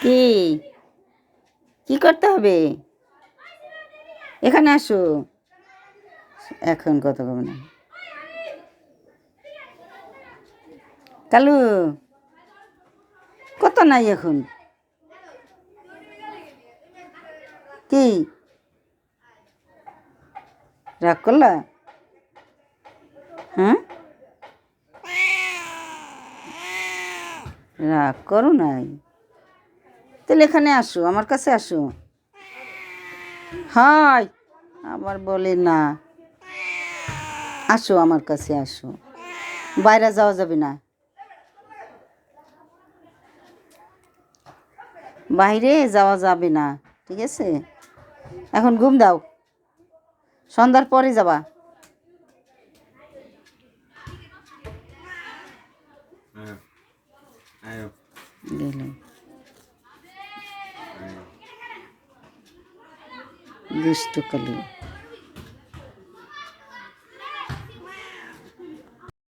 কি কি করতে হবে? এখানে আসো। এখন কথা কবে না কালু, কত নাই এখন? কি রাগ করলা? হ্যাঁ, রাগ করো নাই? তাহলে এখানে আসো, আমার কাছে আসো। হাই, আবার বলে না। আসো আমার কাছে আসো, বাইরে যাওয়া যাবে না, বাইরে যাওয়া যাবে না, ঠিক আছে? এখন ঘুম দাও, সন্ধ্যার পরে যাবা। গেল দুষ্ট কালু।